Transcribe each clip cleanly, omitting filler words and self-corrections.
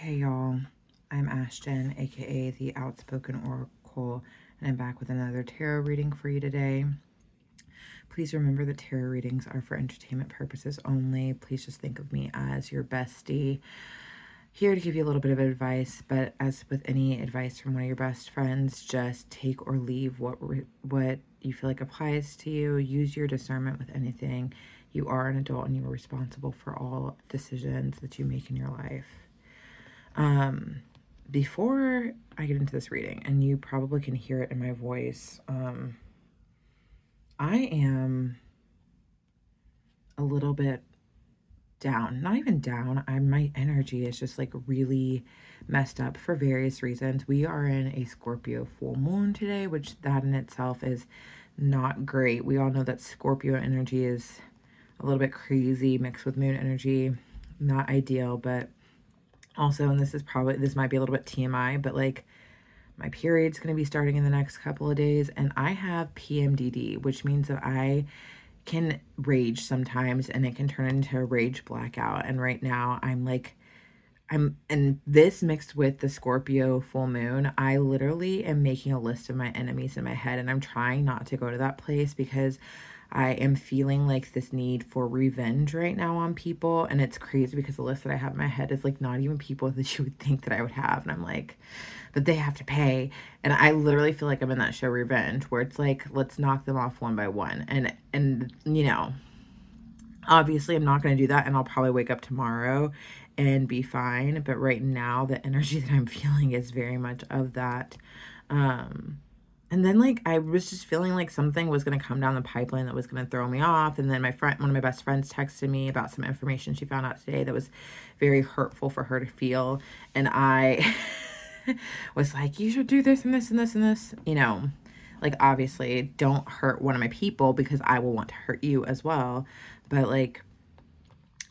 Hey y'all, I'm Ashton, aka the Outspoken Oracle, and I'm back with another tarot reading for you today. Please remember that tarot readings are for entertainment purposes only. Please just think of me as your bestie, here to give you a little bit of advice, but as with any advice from one of your best friends, just take or leave what you feel like applies to you. Use your discernment with anything. You are an adult and you are responsible for all decisions that you make in your life. Before I get into this reading, and you probably can hear it in my voice, I am a little bit down. Not even down. My energy is just like really messed up for various reasons. We are in a Scorpio full moon today, which that in itself is not great. We all know that Scorpio energy is a little bit crazy mixed with moon energy. Not ideal, but also, and this might be a little bit TMI, but like my period's going to be starting in the next couple of days, and I have PMDD, which means that I can rage sometimes and it can turn into a rage blackout. And right now and this mixed with the Scorpio full moon, I literally am making a list of my enemies in my head, and I'm trying not to go to that place because I am feeling like this need for revenge right now on people. And it's crazy because the list that I have in my head is like not even people that you would think that I would have. And I'm like, but they have to pay. And I literally feel like I'm in that show Revenge, where it's like, let's knock them off one by one. And you know, obviously I'm not going to do that, and I'll probably wake up tomorrow and be fine. But right now, the energy that I'm feeling is very much of that. And then like I was just feeling like something was going to come down the pipeline that was going to throw me off. And then one of my best friends texted me about some information she found out today that was very hurtful for her to feel. And I was like, you should do this and this and this and this, like obviously don't hurt one of my people because I will want to hurt you as well. But like,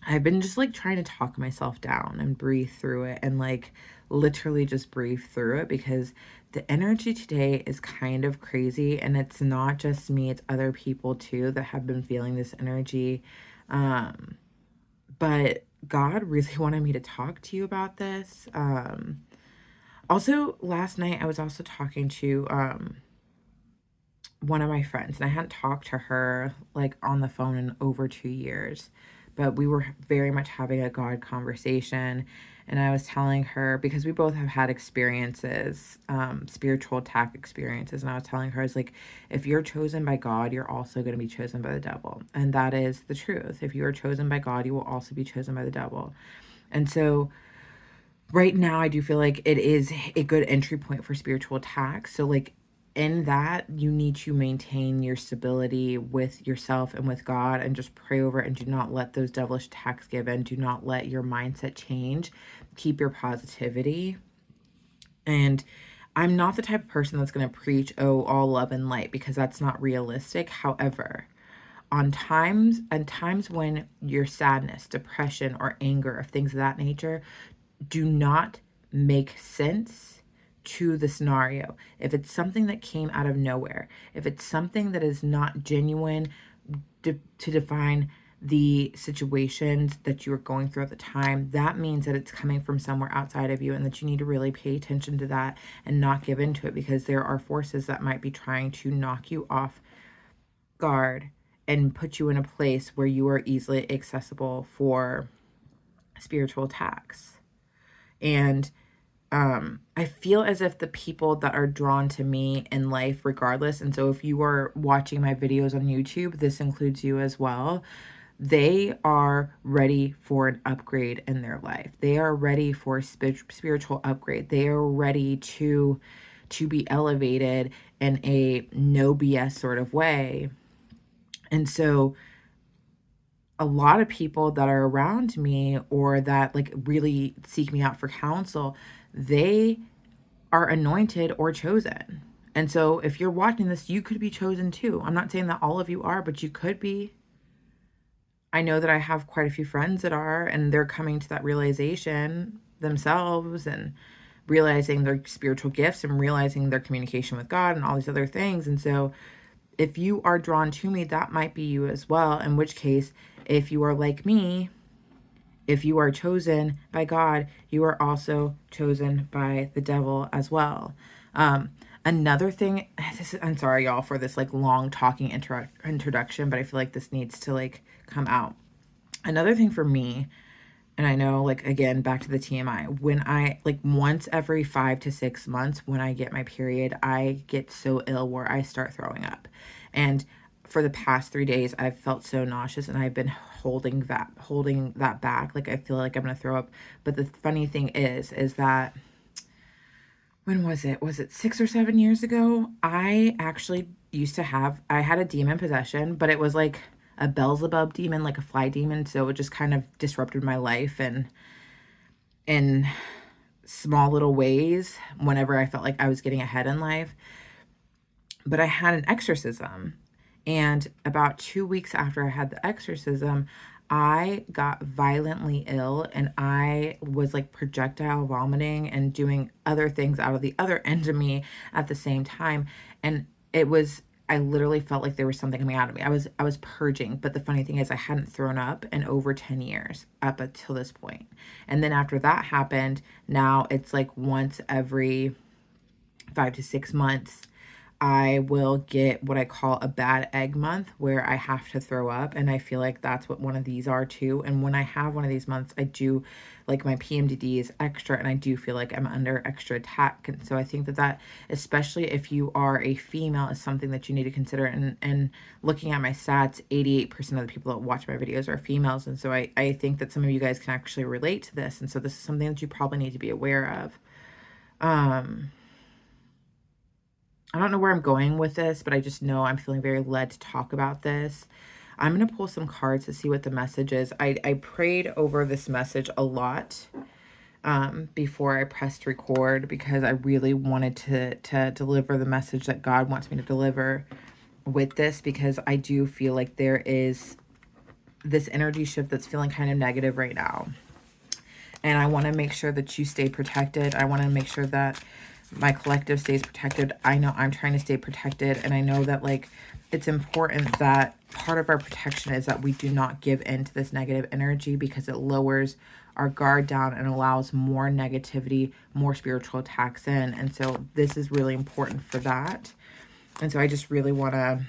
I've been just like trying to talk myself down and breathe through it, and like literally just breathe through it, because the energy today is kind of crazy, and it's not just me, it's other people too that have been feeling this energy. But God really wanted me to talk to you about this. Also, last night I was also talking to one of my friends, and I hadn't talked to her like on the phone in over 2 years, but we were very much having a God conversation. And I was telling her, because we both have had experiences, spiritual attack experiences, and I was telling her, I was like, if you're chosen by God, you're also going to be chosen by the devil. And that is the truth. If you are chosen by God, you will also be chosen by the devil. And so right now I do feel like it is a good entry point for spiritual attacks. So like in that, you need to maintain your stability with yourself and with God, and just pray over it, and do not let those devilish attacks give in. Do not let your mindset change. Keep your positivity. And I'm not the type of person that's going to preach, oh, all love and light, because that's not realistic. However, on times when your sadness, depression, or anger, of things of that nature do not make sense to the scenario, if it's something that came out of nowhere, if it's something that is not genuine to define the situations that you are going through at the time, that means that it's coming from somewhere outside of you, and that you need to really pay attention to that and not give into it, because there are forces that might be trying to knock you off guard and put you in a place where you are easily accessible for spiritual attacks. And I feel as if the people that are drawn to me in life, regardless, and so if you are watching my videos on YouTube, this includes you as well, they are ready for an upgrade in their life. They are ready for a spiritual upgrade. They are ready to be elevated in a no BS sort of way. And so a lot of people that are around me, or that like really seek me out for counsel, they are anointed or chosen. And so if you're watching this, you could be chosen too. I'm not saying that all of you are, but you could be. I know that I have quite a few friends that are, and they're coming to that realization themselves, and realizing their spiritual gifts, and realizing their communication with God, and all these other things. And so if you are drawn to me, that might be you as well. In which case, if you are like me If you are chosen by God, you are also chosen by the devil as well. Um, Another thing, I'm sorry, y'all, for this like long talking introduction, but I feel like this needs to like come out. Another thing for me, and I know, like, again, back to the TMI, when I, like, once every 5 to 6 months, when I get my period, I get so ill where I start throwing up. And for the past 3 days, I've felt so nauseous, and I've been holding that back. Like, I feel like I'm gonna throw up. But the funny thing is that, when was it? Was it 6 or 7 years ago? I actually I had a demon possession, but it was like a Beelzebub demon, like a fly demon. So it just kind of disrupted my life and in small little ways whenever I felt like I was getting ahead in life. But I had an exorcism. And about 2 weeks after I had the exorcism, I got violently ill and I was like projectile vomiting and doing other things out of the other end of me at the same time. And I literally felt like there was something coming out of me. I was purging, but the funny thing is I hadn't thrown up in over 10 years up until this point. And then after that happened, now it's like once every 5 to 6 months, I will get what I call a bad egg month where I have to throw up. And I feel like that's what one of these are too. And when I have one of these months, I do like my PMDD is extra and I do feel like I'm under extra attack. And so I think that especially if you are a female, is something that you need to consider. And looking at my stats, 88% of the people that watch my videos are females. And so I think that some of you guys can actually relate to this. And so this is something that you probably need to be aware of. I don't know where I'm going with this, but I just know I'm feeling very led to talk about this. I'm going to pull some cards to see what the message is. I prayed over this message a lot before I pressed record because I really wanted to deliver the message that God wants me to deliver with this, because I do feel like there is this energy shift that's feeling kind of negative right now. And I want to make sure that you stay protected. I want to make sure that my collective stays protected. I know I'm trying to stay protected. And I know that like it's important that part of our protection is that we do not give in to this negative energy, because it lowers our guard down and allows more negativity, more spiritual attacks in. And so this is really important for that. And so I just really want to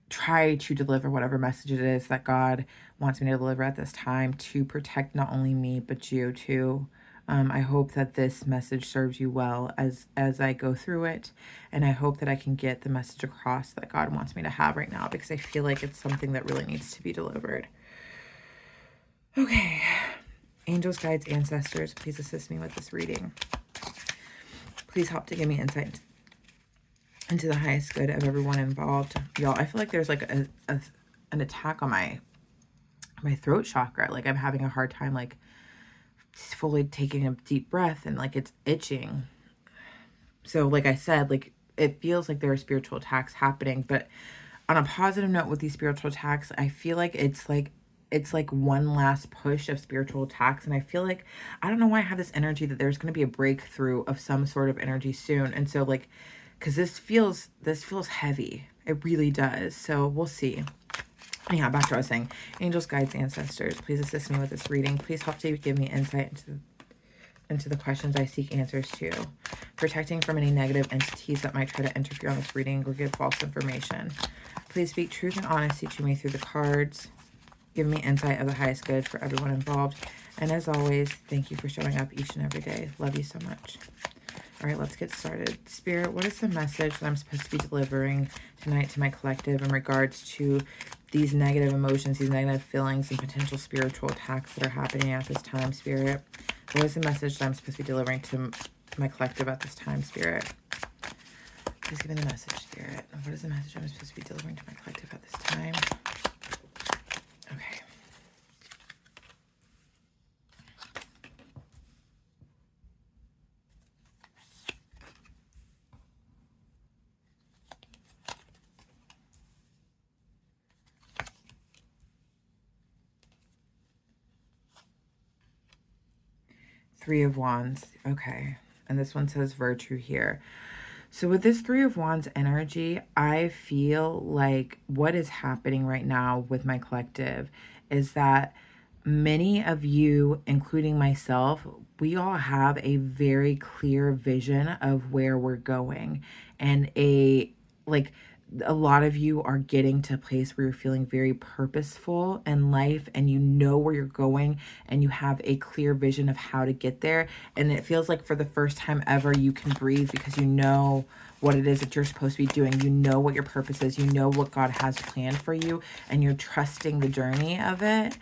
try to deliver whatever message it is that God wants me to deliver at this time to protect not only me, but you too. I hope that this message serves you well as I go through it. And I hope that I can get the message across that God wants me to have right now, because I feel like it's something that really needs to be delivered. Okay. Angels, guides, ancestors, please assist me with this reading. Please help to give me insight into the highest good of everyone involved. Y'all, I feel like there's like an attack on my throat chakra. Like I'm having a hard time like fully taking a deep breath, and like it's itching. So like I said, like it feels like there are spiritual attacks happening. But on a positive note with these spiritual attacks, I feel like it's like one last push of spiritual attacks. And I feel like, I don't know why I have this energy that there's going to be a breakthrough of some sort of energy soon. And so like, because this feels heavy. It really does. So we'll see. Yeah, back to what I was saying. Angels, guides, ancestors, please assist me with this reading. Please help to give me insight into the questions I seek answers to. Protecting from any negative entities that might try to interfere on this reading or give false information. Please speak truth and honesty to me through the cards. Give me insight of the highest good for everyone involved. And as always, thank you for showing up each and every day. Love you so much. All right, let's get started. Spirit, what is the message that I'm supposed to be delivering tonight to my collective in regards to these negative emotions, these negative feelings, and potential spiritual attacks that are happening at this time, Spirit? What is the message that I'm supposed to be delivering to my collective at this time, Spirit? Please give me the message, Spirit. What is the message I'm supposed to be delivering to my collective at this time? Okay. Three of Wands. Okay. And this one says virtue here. So with this Three of Wands energy, I feel like what is happening right now with my collective is that many of you, including myself, we all have a very clear vision of where we're going, and like a lot of you are getting to a place where you're feeling very purposeful in life, and you know where you're going, and you have a clear vision of how to get there. And it feels like for the first time ever, you can breathe because you know what it is that you're supposed to be doing. You know what your purpose is. You know what God has planned for you, and you're trusting the journey of it.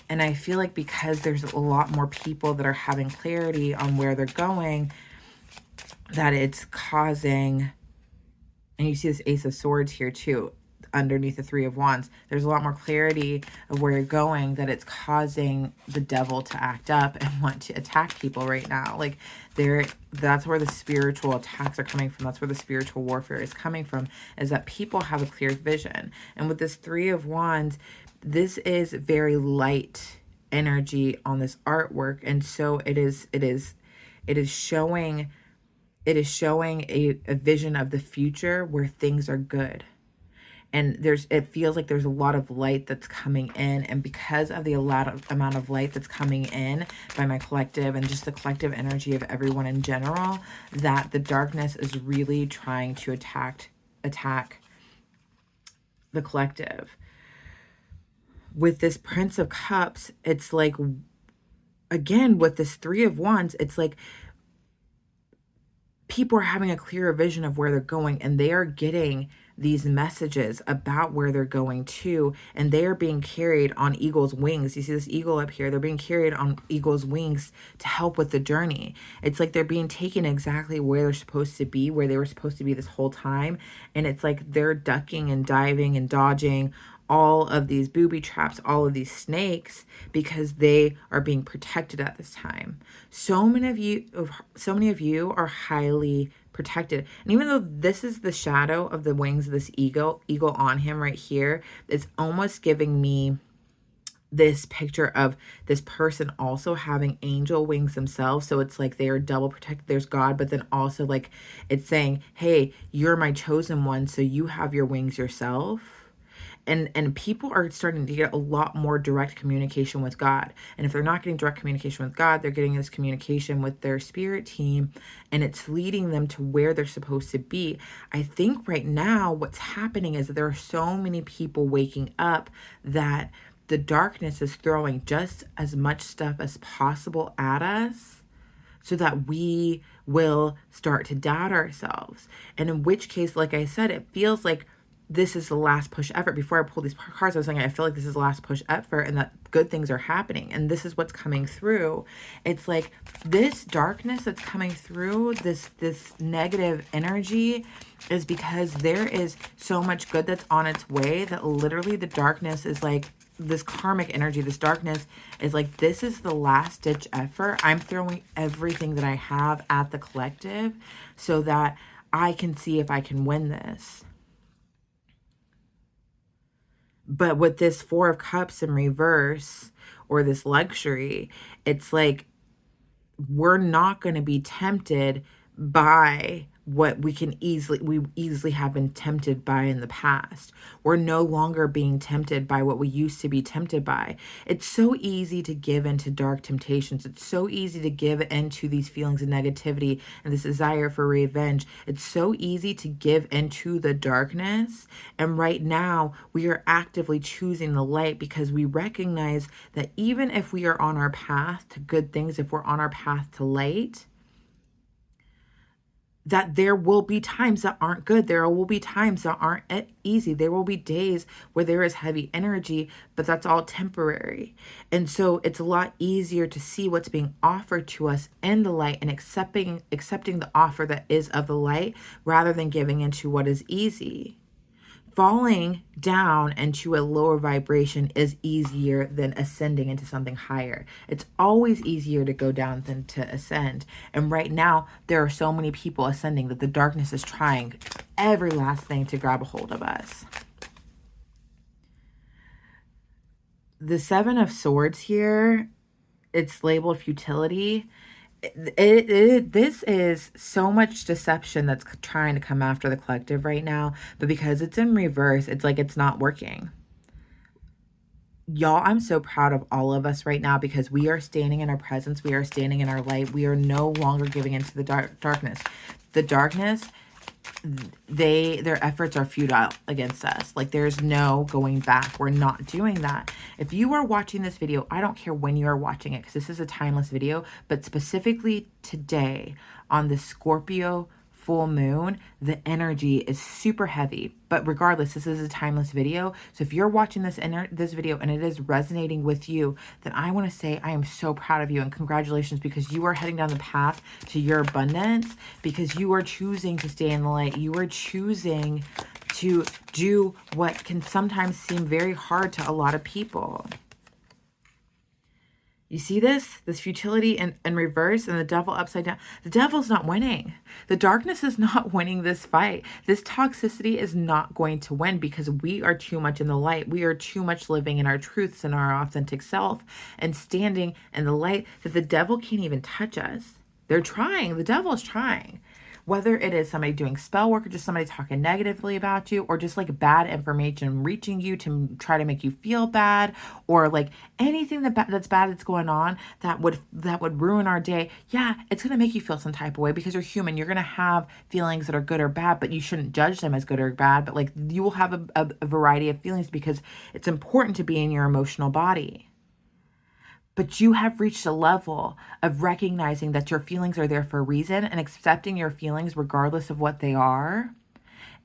And I feel like because there's a lot more people that are having clarity on where they're going, that it's causing, and you see this Ace of Swords here too, underneath the Three of Wands. There's a lot more clarity of where you're going, that it's causing the devil to act up and want to attack people right now. Like that's where the spiritual attacks are coming from. That's where the spiritual warfare is coming from, is that people have a clear vision. And with this Three of Wands, this is very light energy on this artwork. And so it is showing a vision of the future where things are good. And it feels like there's a lot of light that's coming in. And because of the amount of light that's coming in by my collective and just the collective energy of everyone in general, that the darkness is really trying to attack the collective. With this Prince of Cups, it's like, again, with this Three of Wands, it's like people are having a clearer vision of where they're going, and they are getting these messages about where they're going to, and they are being carried on eagle's wings. You see this eagle up here? They're being carried on eagle's wings to help with the journey. It's like they're being taken exactly where they're supposed to be, where they were supposed to be this whole time. And it's like they're ducking and diving and dodging all of these booby traps, all of these snakes, because they are being protected at this time. So many of you are highly protected. And even though this is the shadow of the wings of this eagle on him right here, it's almost giving me this picture of this person also having angel wings themselves. So it's like they are double protected. There's God, but then also like it's saying, hey, you're my chosen one, so you have your wings yourself. And people are starting to get a lot more direct communication with God. And if they're not getting direct communication with God, they're getting this communication with their spirit team, and it's leading them to where they're supposed to be. I think right now what's happening is that there are so many people waking up that the darkness is throwing just as much stuff as possible at us, so that we will start to doubt ourselves. And in which case, like I said, it feels like this is the last push effort. Before I pulled these cards, I was saying, I feel like this is the last push effort, and that good things are happening. And this is what's coming through. It's like this darkness that's coming through, this negative energy, is because there is so much good that's on its way, that literally the darkness is like, this karmic energy, this darkness is like, this is the last ditch effort. I'm throwing everything that I have at the collective so that I can see if I can win this. But with this Four of Cups in reverse, or this luxury, it's like we're not going to be tempted by what we easily have been tempted by in the past. We're no longer being tempted by what we used to be tempted by. It's so easy to give into dark temptations. It's so easy to give into these feelings of negativity and this desire for revenge. It's so easy to give into the darkness. And right now we are actively choosing the light, because we recognize that even if we are on our path to good things, if we're on our path to light, that there will be times that aren't good. There will be times that aren't easy. There will be days where there is heavy energy, but that's all temporary. And so it's a lot easier to see what's being offered to us in the light, and accepting the offer that is of the light, rather than giving into what is easy. Falling down into a lower vibration is easier than ascending into something higher. It's always easier to go down than to ascend. And right now, there are so many people ascending that the darkness is trying every last thing to grab a hold of us. The Seven of Swords here, it's labeled futility. This is so much deception that's trying to come after the collective right now, but because it's in reverse, it's like it's not working. Y'all, I'm so proud of all of us right now because we are standing in our presence. We are standing in our light. We are no longer giving into the darkness. The darkness, their efforts are futile against us. Like, there's no going back. We're not doing that. If you are watching this video, I don't care when you are watching it because this is a timeless video, but specifically today on the Scorpio full moon, the energy is super heavy. But regardless, this is a timeless video. So if you're watching this video and it is resonating with you, then I want to say I am so proud of you and congratulations, because you are heading down the path to your abundance, because you are choosing to stay in the light. You are choosing to do what can sometimes seem very hard to a lot of people. You see this futility in reverse, and the devil upside down. The devil's not winning. The darkness is not winning this fight. This toxicity is not going to win because we are too much in the light. We are too much living in our truths and our authentic self and standing in the light that the devil can't even touch us. They're trying. The devil's trying. Whether it is somebody doing spell work or just somebody talking negatively about you, or just like bad information reaching you to try to make you feel bad, or like anything that's bad that's going on that would ruin our day. Yeah, it's going to make you feel some type of way because you're human. You're going to have feelings that are good or bad, but you shouldn't judge them as good or bad. But like, you will have a variety of feelings because it's important to be in your emotional body. But you have reached a level of recognizing that your feelings are there for a reason and accepting your feelings regardless of what they are,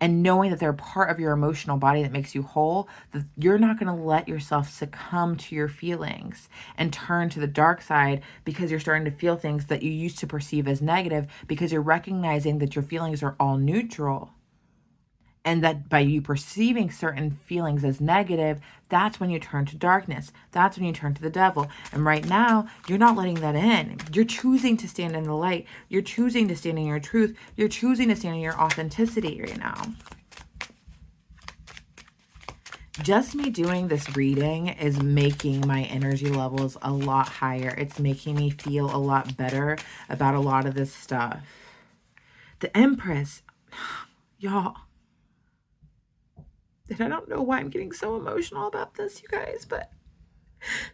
and knowing that they're part of your emotional body that makes you whole, that you're not going to let yourself succumb to your feelings and turn to the dark side because you're starting to feel things that you used to perceive as negative, because you're recognizing that your feelings are all neutral. And that by you perceiving certain feelings as negative, that's when you turn to darkness. That's when you turn to the devil. And right now, you're not letting that in. You're choosing to stand in the light. You're choosing to stand in your truth. You're choosing to stand in your authenticity right now. Just me doing this reading is making my energy levels a lot higher. It's making me feel a lot better about a lot of this stuff. The Empress, y'all. And I don't know why I'm getting so emotional about this, you guys, but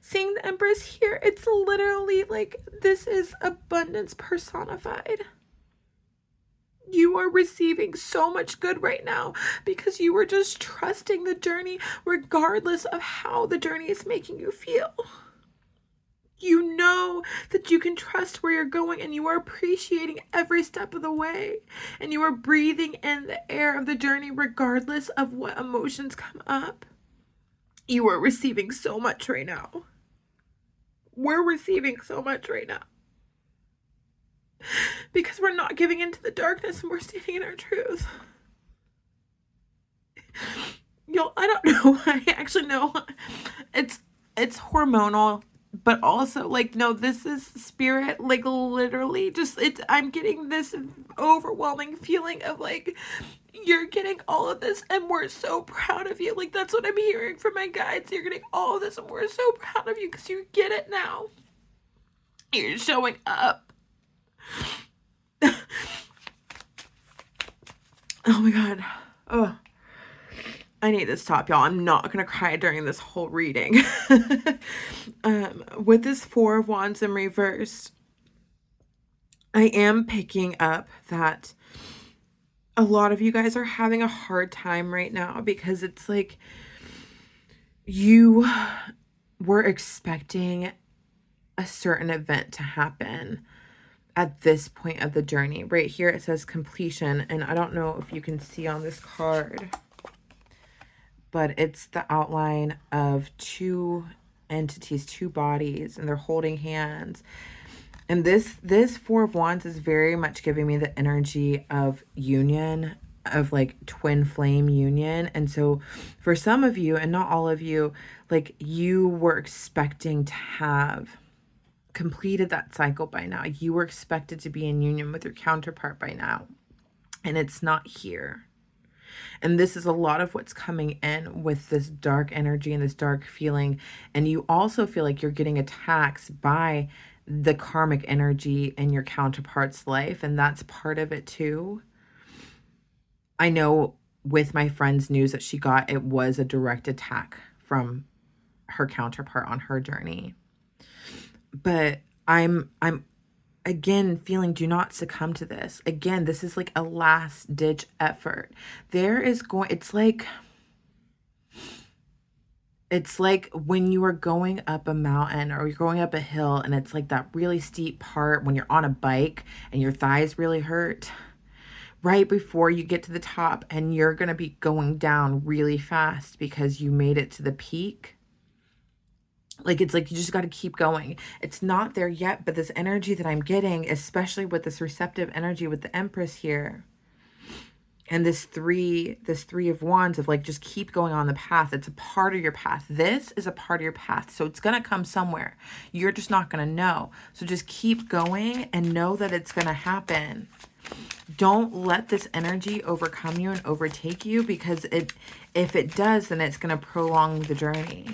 seeing the Empress here, it's literally like, this is abundance personified. You are receiving so much good right now because you are just trusting the journey regardless of how the journey is making you feel. You know that you can trust where you're going, and you are appreciating every step of the way, and you are breathing in the air of the journey regardless of what emotions come up. You are receiving so much right now. We're receiving so much right now because we're not giving into the darkness and we're standing in our truth. Y'all, I don't know. I actually know it's hormonal. But also, like, no, this is spirit, like, literally, just, I'm getting this overwhelming feeling of, like, you're getting all of this, and we're so proud of you. Like, that's what I'm hearing from my guides. You're getting all of this, and we're so proud of you, because you get it now. You're showing up. Oh, my God. Oh. I need to stop, y'all. I'm not going to cry during this whole reading. With this Four of Wands in reverse, I am picking up that a lot of you guys are having a hard time right now because it's like you were expecting a certain event to happen at this point of the journey. Right here it says completion, and I don't know if you can see on this card, but it's the outline of two entities, two bodies, and they're holding hands. And this Four of Wands is very much giving me the energy of union, of like twin flame union. And so for some of you, and not all of you, like, you were expecting to have completed that cycle by now. You were expected to be in union with your counterpart by now, and it's not here. And this is a lot of what's coming in with this dark energy and this dark feeling. And you also feel like you're getting attacks by the karmic energy in your counterpart's life. And that's part of it too. I know with my friend's news that she got, it was a direct attack from her counterpart on her journey. But I'm again feeling, do not succumb to this. Again, this is like a last ditch effort. It's like when you are going up a mountain or you're going up a hill, and it's like that really steep part when you're on a bike and your thighs really hurt right before you get to the top, and you're going to be going down really fast because you made it to the peak. Like, it's like you just got to keep going. It's not there yet, but this energy that I'm getting, especially with this receptive energy with the Empress here, and this three of wands of like, just keep going on the path. It's a part of your path. This is a part of your path. So it's going to come somewhere. You're just not going to know. So just keep going and know that it's going to happen. Don't let this energy overcome you and overtake you, because if it does, then it's going to prolong the journey.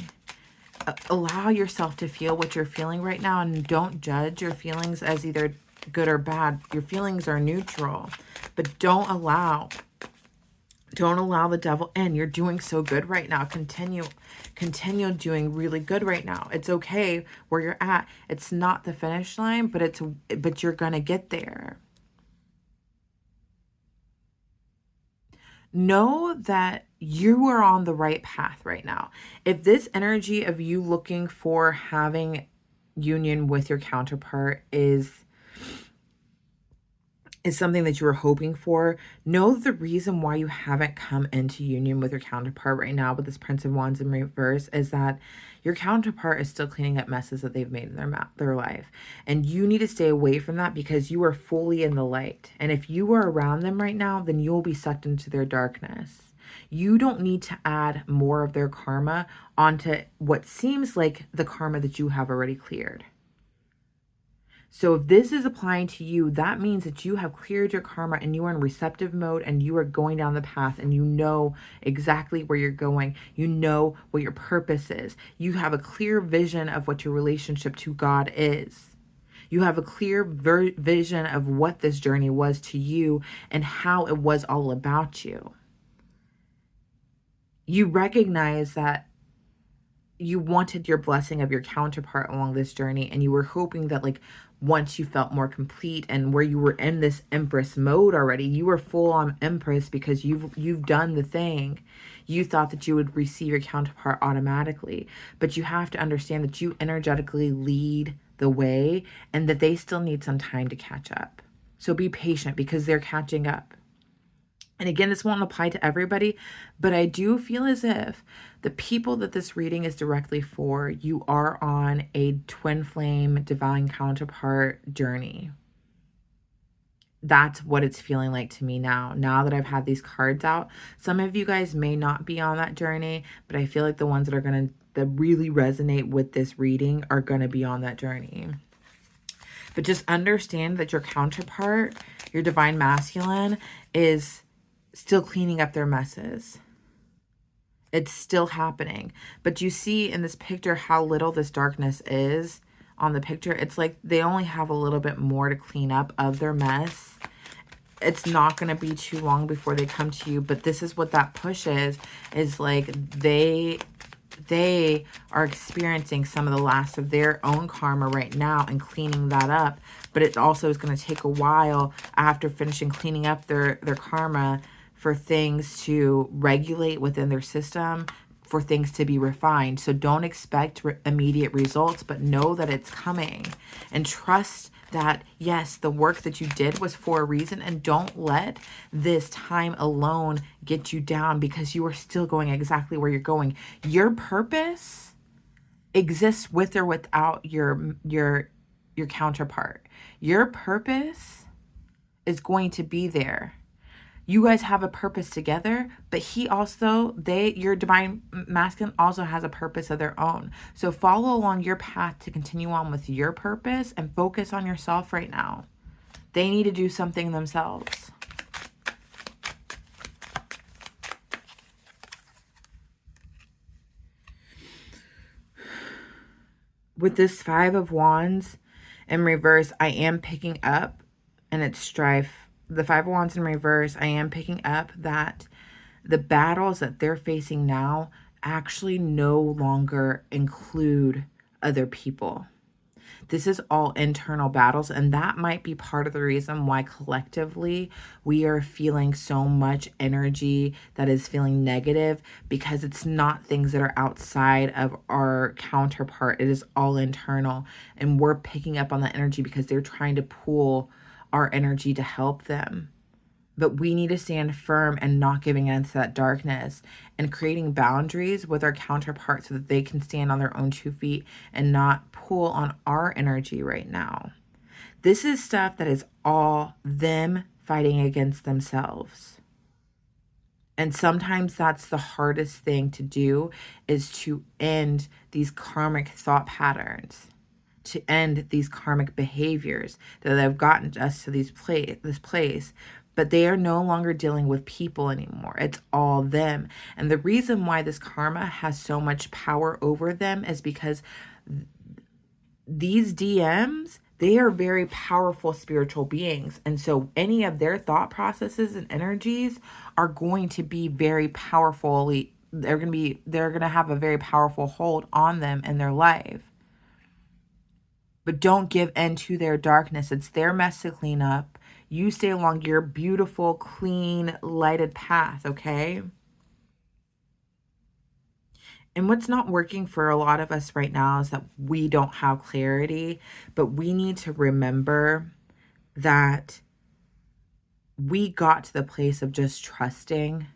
Allow yourself to feel what you're feeling right now, and don't judge your feelings as either good or bad. Your feelings are neutral, but don't allow the devil in. You're doing so good right now. Continue doing really good right now. It's okay where you're at. It's not the finish line, but you're going to get there. Know that you are on the right path right now. If this energy of you looking for having union with your counterpart is something that you were hoping for, know the reason why you haven't come into union with your counterpart right now with this Prince of Wands in reverse is that your counterpart is still cleaning up messes that they've made in their life. And you need to stay away from that because you are fully in the light. And if you are around them right now, then you'll be sucked into their darkness. You don't need to add more of their karma onto what seems like the karma that you have already cleared. So if this is applying to you, that means that you have cleared your karma and you are in receptive mode and you are going down the path and you know exactly where you're going. You know what your purpose is. You have a clear vision of what your relationship to God is. You have a clear vision of what this journey was to you and how it was all about you. You recognize that you wanted your blessing of your counterpart along this journey, and you were hoping that like once you felt more complete and where you were in this Empress mode already, you were full on Empress because you've done the thing. You thought that you would receive your counterpart automatically, but you have to understand that you energetically lead the way and that they still need some time to catch up. So be patient because they're catching up. And again, this won't apply to everybody, but I do feel as if the people that this reading is directly for, you are on a twin flame divine counterpart journey. That's what it's feeling like to me now that I've had these cards out. Some of you guys may not be on that journey, but I feel like the ones that really resonate with this reading are going to be on that journey. But just understand that your counterpart, your divine masculine, is still cleaning up their messes. It's still happening. But you see in this picture how little this darkness is on the picture. It's like they only have a little bit more to clean up of their mess. It's not going to be too long before they come to you. But this is what that push is like they are experiencing some of the last of their own karma right now and cleaning that up. But it also is going to take a while after finishing cleaning up their karma for things to regulate within their system, for things to be refined. So don't expect immediate results, but know that it's coming. And trust that, yes, the work that you did was for a reason. And don't let this time alone get you down because you are still going exactly where you're going. Your purpose exists with or without your counterpart. Your purpose is going to be there. You guys have a purpose together, but your divine masculine also has a purpose of their own. So follow along your path to continue on with your purpose and focus on yourself right now. They need to do something themselves. With this Five of Wands in reverse, I am picking up, and it's strife. The Five of Wands in reverse, I am picking up that the battles that they're facing now actually no longer include other people. This is all internal battles, and that might be part of the reason why collectively we are feeling so much energy that is feeling negative, because it's not things that are outside of our counterpart. It is all internal, and we're picking up on that energy because they're trying to pull our energy to help them. But we need to stand firm and not giving into that darkness and creating boundaries with our counterparts so that they can stand on their own 2 feet and not pull on our energy right now. This is stuff that is all them fighting against themselves. And sometimes that's the hardest thing to do, is to end these karmic thought patterns, to end these karmic behaviors that have gotten us to this place. But they are no longer dealing with people anymore. It's all them. And the reason why this karma has so much power over them is because these DMs, they are very powerful spiritual beings. And so any of their thought processes and energies are going to be very powerfully, they're going to have a very powerful hold on them in their life. But don't give in to their darkness. It's their mess to clean up. You stay along your beautiful, clean, lighted path, okay? And what's not working for a lot of us right now is that we don't have clarity, but we need to remember that we got to the place of just trusting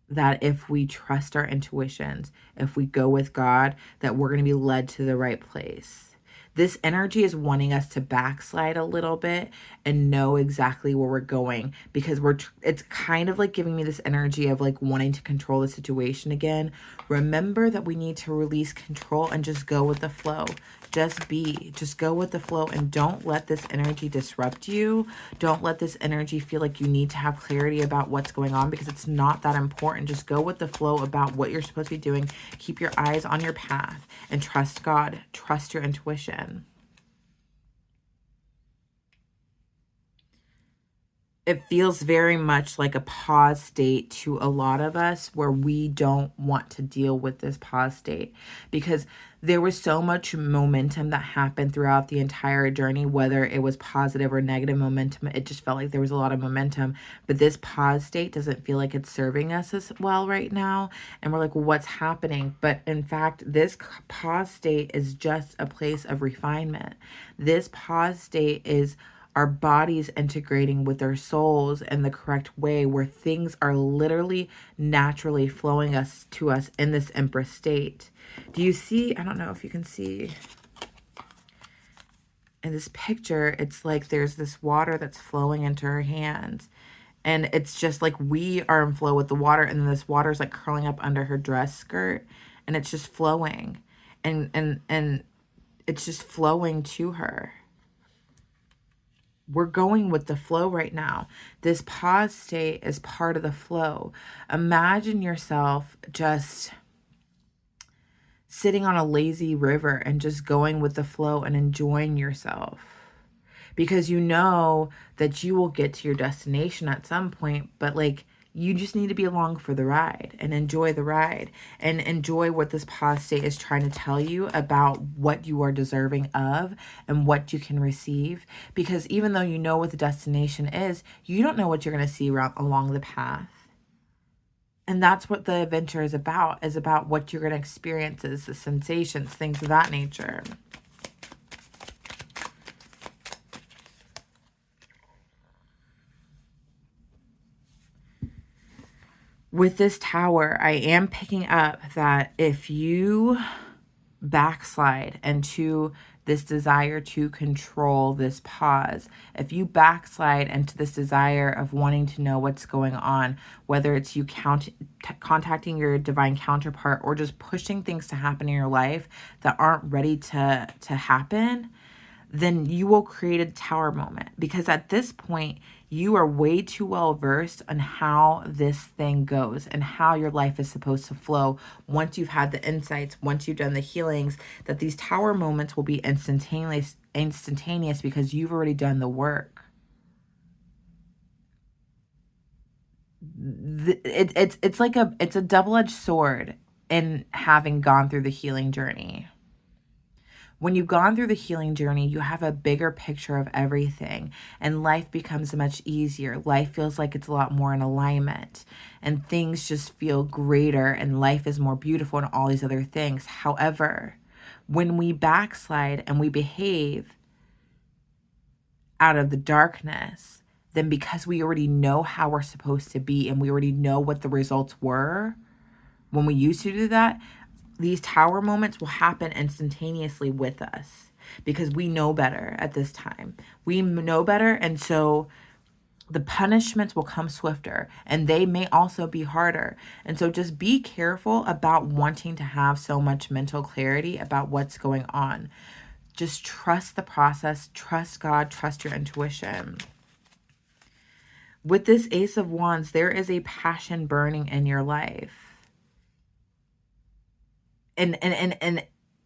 that if we trust our intuitions, if we go with God, that we're going to be led to the right place. This energy is wanting us to backslide a little bit and know exactly where we're going, because it's kind of like giving me this energy of like wanting to control the situation again. Remember that we need to release control and just go with the flow. Just go with the flow, and don't let this energy disrupt you. Don't let this energy feel like you need to have clarity about what's going on, because it's not that important. Just go with the flow about what you're supposed to be doing. Keep your eyes on your path and trust God. Trust your intuition. It feels very much like a pause state to a lot of us, where we don't want to deal with this pause state, because there was so much momentum that happened throughout the entire journey, whether it was positive or negative momentum. It just felt like there was a lot of momentum, but this pause state doesn't feel like it's serving us as well right now. And we're like, well, what's happening? But in fact, this pause state is just a place of refinement. This pause state is our bodies integrating with our souls in the correct way, where things are literally naturally flowing to us in this Empress state. Do you see? I don't know if you can see in this picture, it's like there's this water that's flowing into her hands. And it's just like we are in flow with the water, and this water is like curling up under her dress skirt, and it's just flowing. And it's just flowing to her. We're going with the flow right now. This pause state is part of the flow. Imagine yourself just sitting on a lazy river and just going with the flow and enjoying yourself, because you know that you will get to your destination at some point, but like, you just need to be along for the ride and enjoy the ride and enjoy what this pause state is trying to tell you about what you are deserving of and what you can receive. Because even though you know what the destination is, you don't know what you're going to see along the path. And that's what the adventure is about what you're going to experience, the sensations, things of that nature. With this tower, I am picking up that if you backslide into this desire to control this pause, if you backslide into this desire of wanting to know what's going on, whether it's you contacting your divine counterpart or just pushing things to happen in your life that aren't ready to happen, then you will create a tower moment, because at this point you are way too well versed on how this thing goes and how your life is supposed to flow. Once you've had the insights, once you've done the healings, that these tower moments will be instantaneous because you've already done the work. It's like it's a double-edged sword. in having gone through the healing journey. When you've gone through the healing journey, you have a bigger picture of everything, and life becomes much easier. Life feels like it's a lot more in alignment, and things just feel greater, and life is more beautiful, and all these other things. However, when we backslide and we behave out of the darkness, then because we already know how we're supposed to be and we already know what the results were when we used to do that, these tower moments will happen instantaneously with us because we know better at this time. We know better, and so the punishments will come swifter, and they may also be harder. And so just be careful about wanting to have so much mental clarity about what's going on. Just trust the process, trust God, trust your intuition. With this Ace of Wands, there is a passion burning in your life. And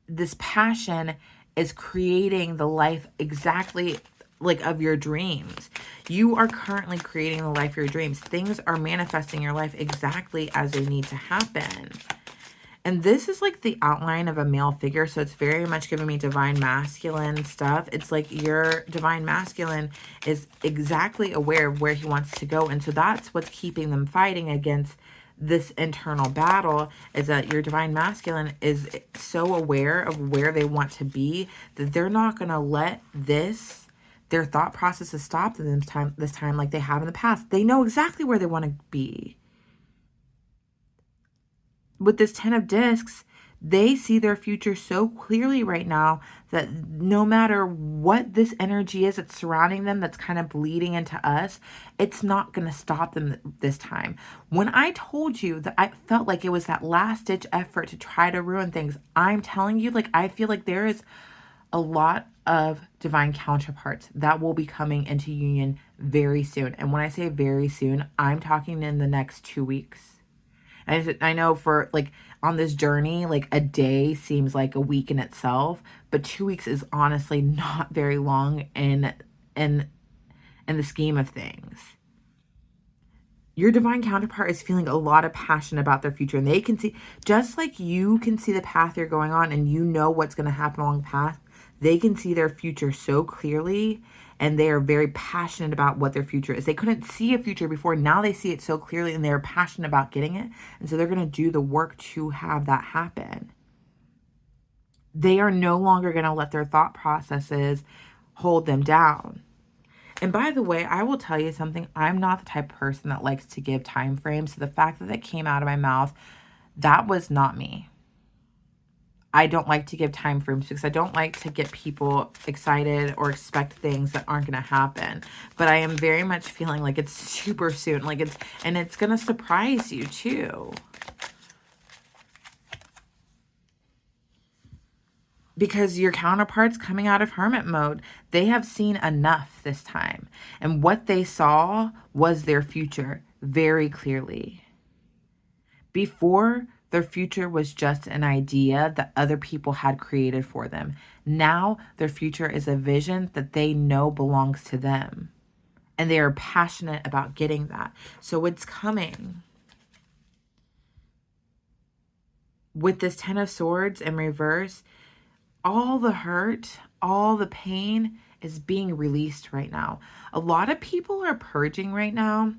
this passion is creating the life exactly like of your dreams. You are currently creating the life of your dreams. Things are manifesting your life exactly as they need to happen. And this is like the outline of a male figure. So it's very much giving me divine masculine stuff. It's like your divine masculine is exactly aware of where he wants to go. And so that's what's keeping them fighting against this internal battle, is that your divine masculine is so aware of where they want to be that they're not going to let their thought processes stop them this time like they have in the past. They know exactly where they want to be. With this 10 of Discs, they see their future so clearly right now that no matter what this energy is that's surrounding them, that's kind of bleeding into us, it's not going to stop them this time. When I told you that I felt like it was that last-ditch effort to try to ruin things, I'm telling you, like, I feel like there is a lot of divine counterparts that will be coming into union very soon. And when I say very soon, I'm talking in the next 2 weeks. I know for like on this journey, like a day seems like a week in itself, but 2 weeks is honestly not very long in the scheme of things. Your divine counterpart is feeling a lot of passion about their future, and they can see, just like you can see the path you're going on and you know what's going to happen along the path, they can see their future so clearly, and they are very passionate about what their future is. They couldn't see a future before. Now they see it so clearly, and they're passionate about getting it. And so they're going to do the work to have that happen. They are no longer going to let their thought processes hold them down. And by the way, I will tell you something. I'm not the type of person that likes to give time frames. So the fact that came out of my mouth, that was not me. I don't like to give time frames because I don't like to get people excited or expect things that aren't going to happen. But I am very much feeling like it's super soon. Like it's going to surprise you too. Because your counterparts coming out of hermit mode, they have seen enough this time. And what they saw was their future very clearly. Before, their future was just an idea that other people had created for them. Now, their future is a vision that they know belongs to them. And they are passionate about getting that. So it's coming. With this 10 of Swords in reverse, all the hurt, all the pain is being released right now. A lot of people are purging right now.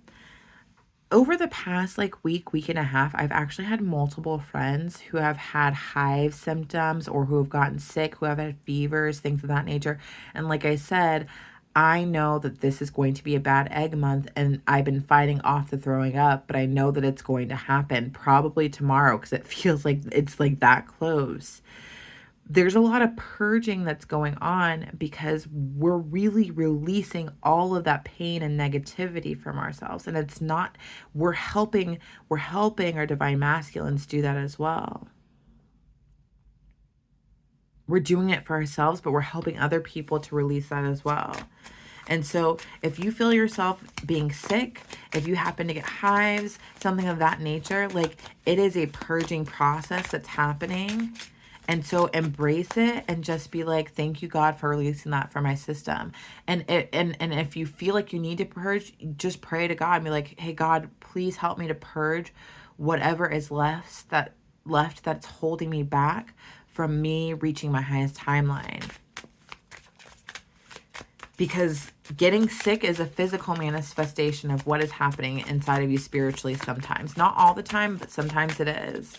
Over the past week and a half, I've actually had multiple friends who have had hive symptoms or who have gotten sick, who have had fevers, things of that nature. And like I said, I know that this is going to be a bad egg month, and I've been fighting off the throwing up, but I know that it's going to happen probably tomorrow because it feels like it's like that close. There's a lot of purging that's going on because we're really releasing all of that pain and negativity from ourselves. And it's not, we're helping our divine masculines do that as well. We're doing it for ourselves, but we're helping other people to release that as well. And so if you feel yourself being sick, if you happen to get hives, something of that nature, it is a purging process that's happening. And so embrace it and just be like, thank you, God, for releasing that from my system. And if you feel like you need to purge, just pray to God and be like, hey, God, please help me to purge whatever is left left that's holding me back from me reaching my highest timeline. Because getting sick is a physical manifestation of what is happening inside of you spiritually sometimes. Not all the time, but sometimes it is.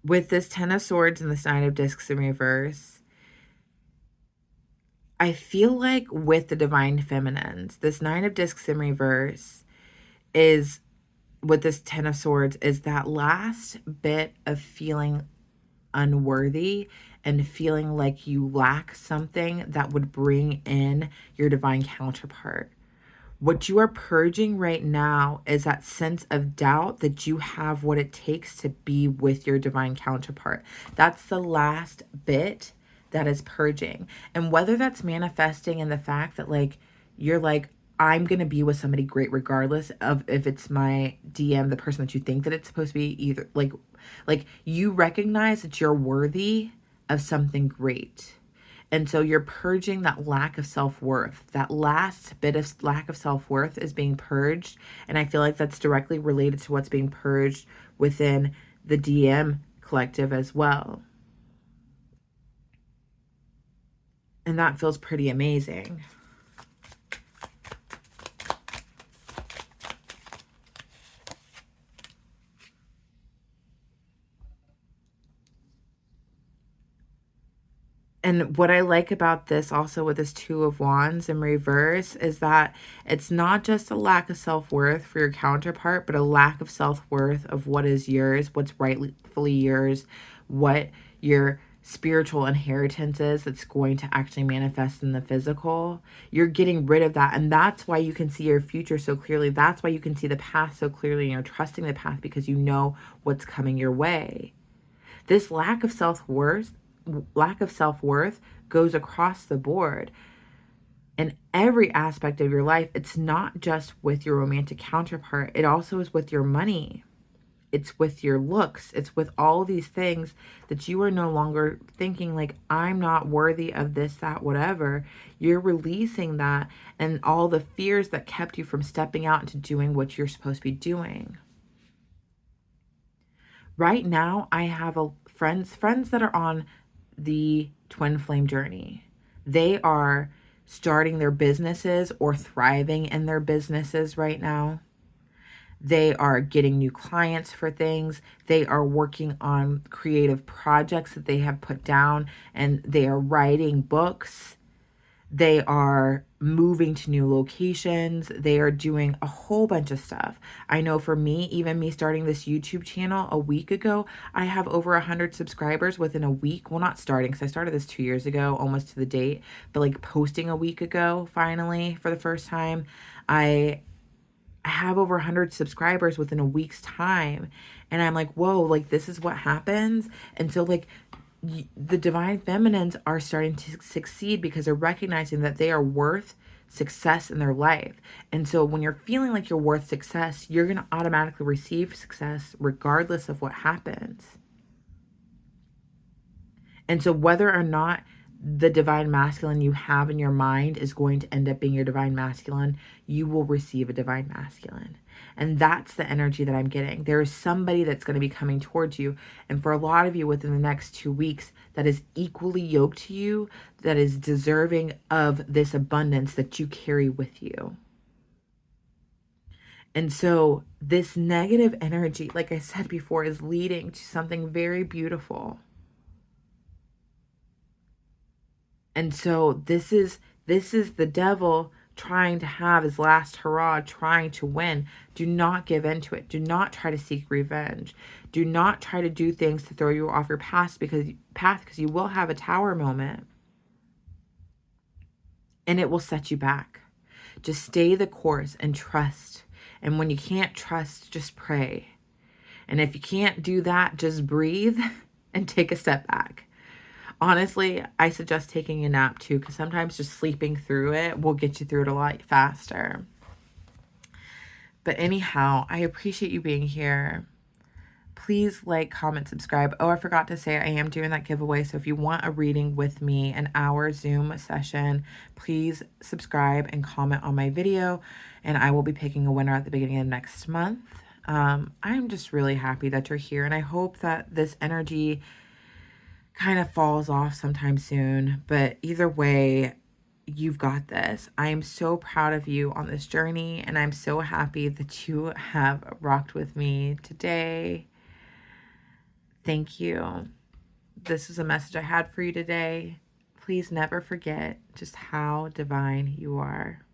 With this Ten of Swords and this Nine of Discs in reverse, I feel like with the Divine Feminines, this Nine of Discs in reverse is, with this Ten of Swords, is that last bit of feeling unworthy and feeling like you lack something that would bring in your divine counterpart. What you are purging right now is that sense of doubt that you have what it takes to be with your divine counterpart. That's the last bit that is purging. And whether that's manifesting in the fact that like you're like, I'm going to be with somebody great regardless of if it's my DM, the person that you think that it's supposed to be, either like you recognize that you're worthy of something great. And so you're purging that lack of self-worth. That last bit of lack of self-worth is being purged. And I feel like that's directly related to what's being purged within the DM collective as well. And that feels pretty amazing. And what I like about this also with this Two of Wands in reverse is that it's not just a lack of self-worth for your counterpart, but a lack of self-worth of what is yours, what's rightfully yours, what your spiritual inheritance is that's going to actually manifest in the physical. You're getting rid of that. And that's why you can see your future so clearly. That's why you can see the path so clearly. You're trusting the path because you know what's coming your way. This lack of self-worth goes across the board in every aspect of your life. It's not just with your romantic counterpart. It also is with your money. It's with your looks. It's with all these things that you are no longer thinking like, I'm not worthy of this, that, whatever. You're releasing that and all the fears that kept you from stepping out into doing what you're supposed to be doing. Right now, I have friends that are on the twin flame journey. They are starting their businesses or thriving in their businesses right now. They are getting new clients for things. They are working on creative projects that they have put down, and they are writing books. They are moving to new locations. They are doing a whole bunch of stuff. I know for me, even me starting this YouTube channel a week ago, I have over 100 subscribers within a week. Well, not starting, because I started this 2 years ago, almost to the date, but like posting a week ago, finally, for the first time, I have over 100 subscribers within a week's time. And I'm like, whoa, like this is what happens. And so like the divine feminines are starting to succeed because they're recognizing that they are worth success in their life. And so when you're feeling like you're worth success, you're going to automatically receive success regardless of what happens. And so whether or not the divine masculine you have in your mind is going to end up being your divine masculine, you will receive a divine masculine. And that's the energy that I'm getting. There is somebody that's going to be coming towards you. And for a lot of you within the next 2 weeks, that is equally yoked to you, that is deserving of this abundance that you carry with you. And so this negative energy, like I said before, is leading to something very beautiful. And so this is the devil trying to have his last hurrah, trying to win. Do not give in to it. Do not try to seek revenge. Do not try to do things to throw you off your path because you will have a tower moment. And it will set you back. Just stay the course and trust. And when you can't trust, just pray. And if you can't do that, just breathe and take a step back. Honestly, I suggest taking a nap too, because sometimes just sleeping through it will get you through it a lot faster. But anyhow, I appreciate you being here. Please like, comment, subscribe. Oh, I forgot to say I am doing that giveaway. So if you want a reading with me, an hour Zoom session, please subscribe and comment on my video, and I will be picking a winner at the beginning of next month. I'm just really happy that you're here, and I hope that this energy kind of falls off sometime soon. But either way, you've got this. I am so proud of you on this journey, and I'm so happy that you have rocked with me today. Thank you. This is a message I had for you today. Please never forget just how divine you are.